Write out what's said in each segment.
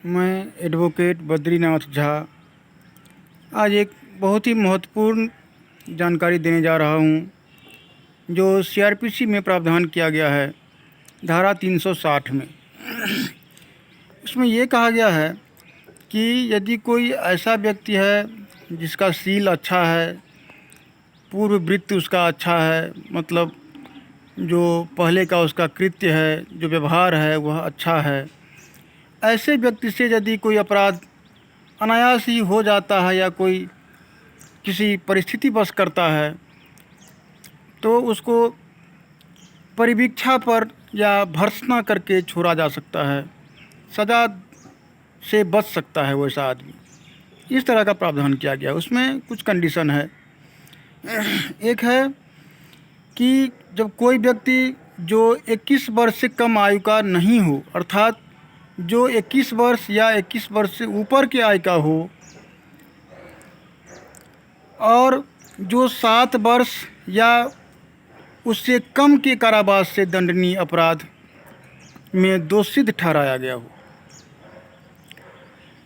मैं एडवोकेट बद्रीनाथ झा आज एक बहुत ही महत्वपूर्ण जानकारी देने जा रहा हूं, जो सीआरपीसी में प्रावधान किया गया है धारा 360 में। इसमें ये कहा गया है कि यदि कोई ऐसा व्यक्ति है जिसका सील अच्छा है, पूर्व वृत्ति उसका अच्छा है, मतलब जो पहले का उसका कृत्य है, जो व्यवहार है वह अच्छा है, ऐसे व्यक्ति से यदि कोई अपराध अनायास ही हो जाता है या कोई किसी परिस्थिति बस करता है तो उसको परिवीक्षा पर या भर्त्सना करके छोड़ा जा सकता है, सज़ा से बच सकता है वैसा आदमी। इस तरह का प्रावधान किया गया। उसमें कुछ कंडीशन है। एक है कि जब कोई व्यक्ति जो 21 वर्ष से कम आयु का नहीं हो, अर्थात जो 21 वर्ष या 21 वर्ष से ऊपर के आयु का हो, और जो 7 वर्ष या उससे कम के कारावास से दंडनीय अपराध में दोषित ठहराया गया हो।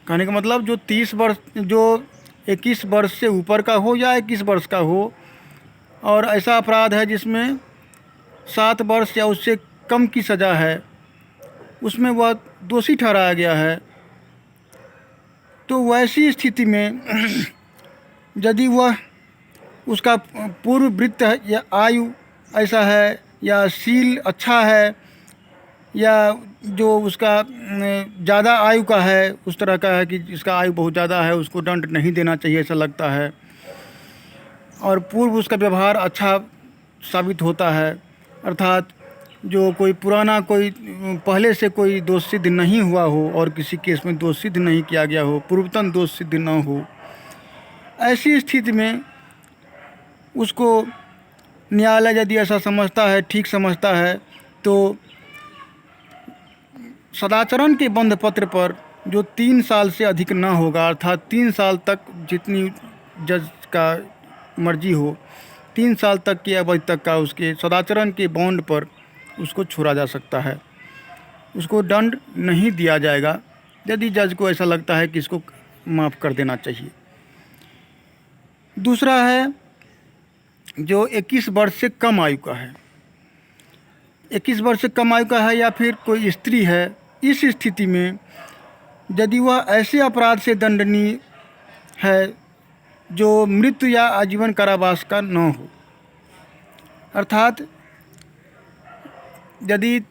कहने का मतलब जो 21 वर्ष से ऊपर का हो या 21 वर्ष का हो, और ऐसा अपराध है जिसमें 7 वर्ष या उससे कम की सज़ा है, उसमें वह दोषी ठहराया गया है, तो वैसी स्थिति में यदि वह उसका पूर्व वृत्त है या आयु ऐसा है या सील अच्छा है या जो उसका ज़्यादा आयु का है, उस तरह का है कि जिसका आयु बहुत ज़्यादा है उसको दंड नहीं देना चाहिए ऐसा लगता है, और पूर्व उसका व्यवहार अच्छा साबित होता है, अर्थात जो कोई पुराना कोई पहले से कोई दोष सिद्ध नहीं हुआ हो और किसी केस में दोष सिद्ध नहीं किया गया हो, पूर्वतन दोष सिद्ध न हो, ऐसी स्थिति में उसको न्यायालय यदि ऐसा समझता है, ठीक समझता है, तो सदाचरण के बंध पत्र पर जो 3 साल से अधिक न होगा, अर्थात 3 साल तक जितनी जज का मर्जी हो, 3 साल तक की अवधि तक का उसके सदाचरण के बॉन्ड पर उसको छोड़ा जा सकता है। उसको दंड नहीं दिया जाएगा यदि जज को ऐसा लगता है कि इसको माफ़ कर देना चाहिए। दूसरा है जो 21 वर्ष से कम आयु का है, 21 वर्ष से कम आयु का है या फिर कोई स्त्री है, इस स्थिति में यदि वह ऐसे अपराध से दंडनीय है जो मृत्यु या आजीवन कारावास का न हो, अर्थात यदि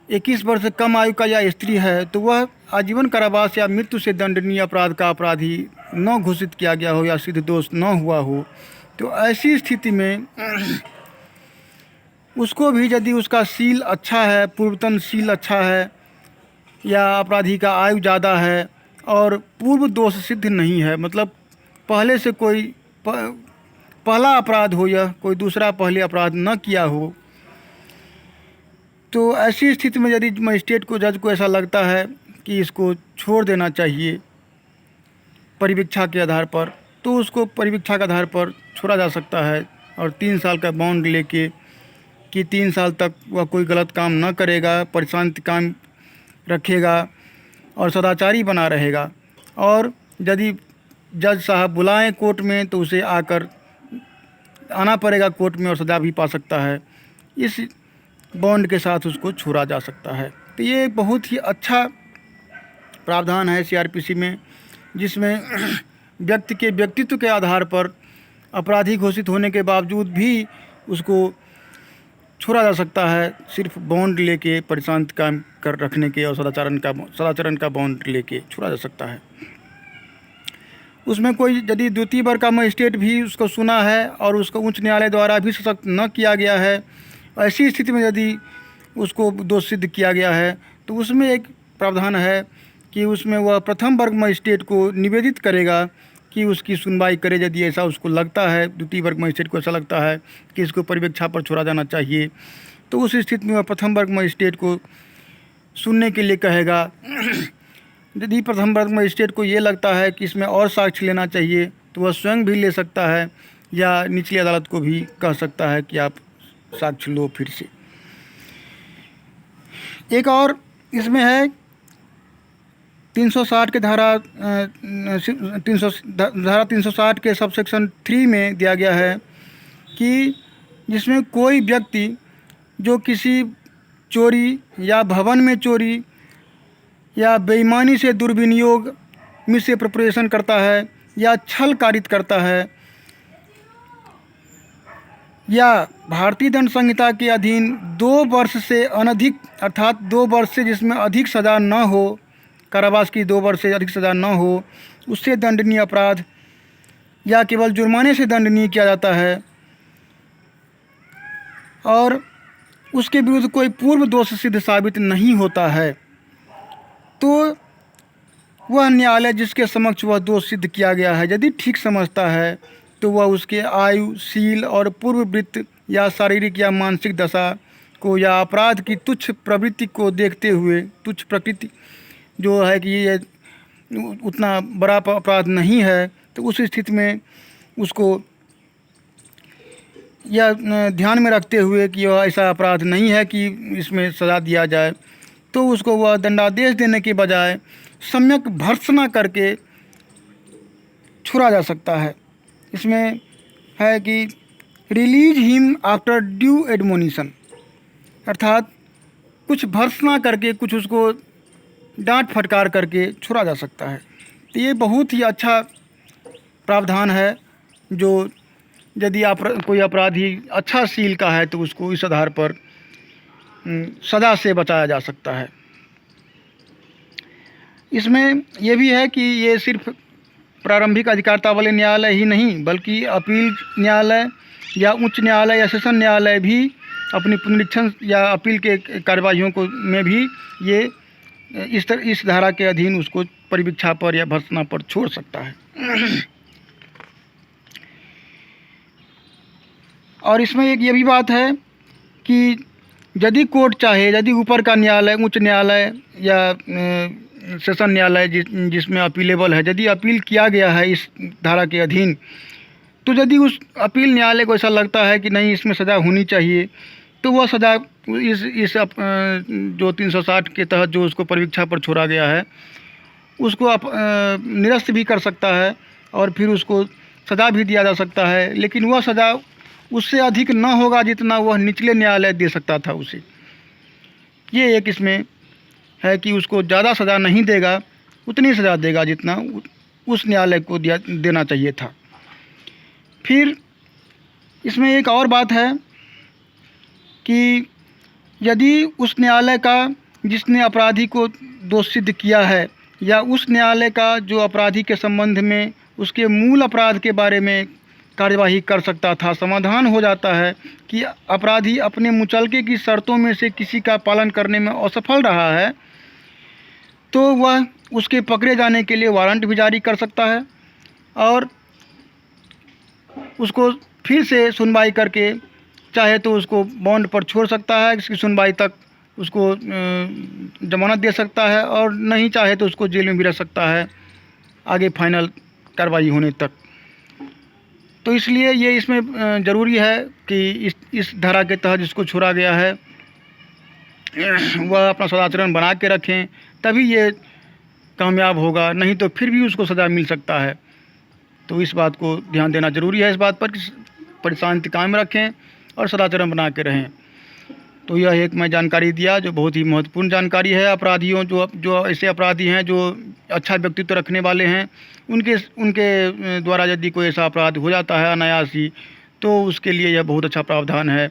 21 वर्ष से कम आयु का या स्त्री है तो वह आजीवन कारावास या मृत्यु से दंडनीय अपराध का अपराधी न घोषित किया गया हो या सिद्ध दोष न हुआ हो, तो ऐसी स्थिति में उसको भी यदि उसका सील अच्छा है, पूर्वतन सील अच्छा है, या अपराधी का आयु ज़्यादा है और पूर्व दोष सिद्ध नहीं है, मतलब पहले से कोई पहला अपराध हो या कोई दूसरा पहले अपराध न किया हो, तो ऐसी स्थिति में यदि मजिस्ट्रेट को, जज को ऐसा लगता है कि इसको छोड़ देना चाहिए परिवीक्षा के आधार पर, तो उसको परिवीक्षा के आधार पर छोड़ा जा सकता है और 3 साल का बॉन्ड लेके कि 3 साल तक वह कोई गलत काम न करेगा, परिशांति काम रखेगा और सदाचारी बना रहेगा। और यदि जज साहब बुलाएं कोर्ट में तो उसे आकर आना पड़ेगा कोर्ट में और सज़ा भी पा सकता है। इस बॉन्ड के साथ उसको छोड़ा जा सकता है। तो ये एक बहुत ही अच्छा प्रावधान है सीआरपीसी में, जिसमें व्यक्ति के व्यक्तित्व के आधार पर अपराधी घोषित होने के बावजूद भी उसको छोड़ा जा सकता है, सिर्फ बॉन्ड लेके परिशांत काम कर रखने के और सदाचरण का बॉन्ड लेके छोड़ा जा सकता है। उसमें कोई यदि द्वितीय वर्ग का मजिस्ट्रेट भी उसको सुना है और उसको उच्च न्यायालय द्वारा भी सशक्त न किया गया है, ऐसी स्थिति में यदि उसको दोष सिद्ध किया गया है तो उसमें एक प्रावधान है कि उसमें वह प्रथम वर्ग मजिस्ट्रेट को निवेदित करेगा कि उसकी सुनवाई करे। यदि ऐसा उसको लगता है, द्वितीय वर्ग मजिस्ट्रेट को ऐसा लगता है कि इसको परिवीक्षा पर छोड़ा जाना चाहिए, तो उस स्थिति में वह प्रथम वर्ग मजिस्ट्रेट को सुनने के लिए कहेगा। यदि प्रथम वर्ग मजिस्ट्रेट को ये लगता है कि इसमें और साक्ष्य लेना चाहिए तो वह स्वयं भी ले सकता है या निचली अदालत को भी कह सकता है कि आप साक्ष्य लो फिर से। एक और इसमें है, 360 के धारा 360 के सब सेक्शन 3 में दिया गया है कि जिसमें कोई व्यक्ति जो किसी चोरी या भवन में चोरी या बेईमानी से दुर्विनियोग मिसएप्रोप्रिएशन करता है या छल कारित करता है या भारतीय दंड संहिता के अधीन 2 वर्ष से अनधिक अर्थात 2 वर्ष से जिसमें अधिक सज़ा न हो, कारावास की 2 वर्ष से अधिक सज़ा न हो, उससे दंडनीय अपराध या केवल जुर्माने से दंडनीय किया जाता है और उसके विरुद्ध कोई पूर्व दोष सिद्ध साबित नहीं होता है, तो वह न्यायालय जिसके समक्ष वह दोष सिद्ध किया गया है यदि ठीक समझता है तो वह उसके आयु, शील और पूर्ववृत्त या शारीरिक या मानसिक दशा को या अपराध की तुच्छ प्रवृत्ति को देखते हुए, तुच्छ प्रकृति जो है कि ये उतना बड़ा अपराध नहीं है, तो उस स्थिति में उसको यह ध्यान में रखते हुए कि यह ऐसा अपराध नहीं है कि इसमें सज़ा दिया जाए, तो उसको वह दंडादेश देने के बजाय सम्यक भर्त्सना करके छुड़ा जा सकता है। इसमें है कि release him after due admonition, अर्थात कुछ भर्त्सना करके, कुछ उसको डांट फटकार करके छुड़ा जा सकता है। तो ये बहुत ही अच्छा प्रावधान है जो यदि कोई अपराधी अच्छा शील का है तो उसको इस आधार पर सज़ा से बचाया जा सकता है। इसमें यह भी है कि ये सिर्फ प्रारंभिक अधिकारिता वाले न्यायालय ही नहीं बल्कि अपील न्यायालय या उच्च न्यायालय या सेशन न्यायालय भी अपनी पुनरीक्षण या अपील के कार्यवाहियों को में भी ये इस धारा के अधीन उसको परिवीक्षा पर या भर्त्सना पर छोड़ सकता है। और इसमें एक ये भी बात है कि यदि कोर्ट चाहे, यदि ऊपर का न्यायालय, उच्च न्यायालय या सेशन न्यायालय जिसमें अपीलेबल है, यदि अपील किया गया है इस धारा के अधीन, तो यदि उस अपील न्यायालय को ऐसा लगता है कि नहीं इसमें सज़ा होनी चाहिए, तो वह सज़ा इस जो 360 के तहत जो उसको परिवीक्षा पर छोड़ा गया है उसको निरस्त भी कर सकता है और फिर उसको सज़ा भी दिया जा सकता है, लेकिन वह सज़ा उससे अधिक न होगा जितना वह निचले न्यायालय दे सकता था उसे। ये एक इसमें है कि उसको ज़्यादा सज़ा नहीं देगा, उतनी सज़ा देगा जितना उस न्यायालय को देना चाहिए था। फिर इसमें एक और बात है कि यदि उस न्यायालय का जिसने अपराधी को दोष सिद्ध किया है या उस न्यायालय का जो अपराधी के संबंध में उसके मूल अपराध के बारे में कार्यवाही कर सकता था, समाधान हो जाता है कि अपराधी अपने मुचलके की शर्तों में से किसी का पालन करने में असफल रहा है, तो वह उसके पकड़े जाने के लिए वारंट भी जारी कर सकता है और उसको फिर से सुनवाई करके चाहे तो उसको बॉन्ड पर छोड़ सकता है, इसकी सुनवाई तक उसको जमानत दे सकता है और नहीं चाहे तो उसको जेल में भी रख सकता है आगे फाइनल कार्रवाई होने तक। तो इसलिए ये इसमें ज़रूरी है कि इस धारा के तहत जिसको छोड़ा गया है वह अपना सदाचरण बना के रखें, तभी ये कामयाब होगा, नहीं तो फिर भी उसको सज़ा मिल सकता है। तो इस बात को ध्यान देना ज़रूरी है, इस बात पर कि शांति कायम रखें और सदाचरण बना के रहें। तो यह एक मैं जानकारी दिया जो बहुत ही महत्वपूर्ण जानकारी है। अपराधियों जो ऐसे अपराधी हैं जो अच्छा व्यक्तित्व रखने वाले हैं, उनके द्वारा यदि कोई ऐसा अपराध हो जाता है अनायास ही, तो उसके लिए यह बहुत अच्छा प्रावधान है।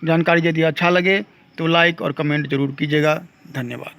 जानकारी यदि अच्छा लगे तो लाइक और कमेंट ज़रूर कीजिएगा। धन्यवाद।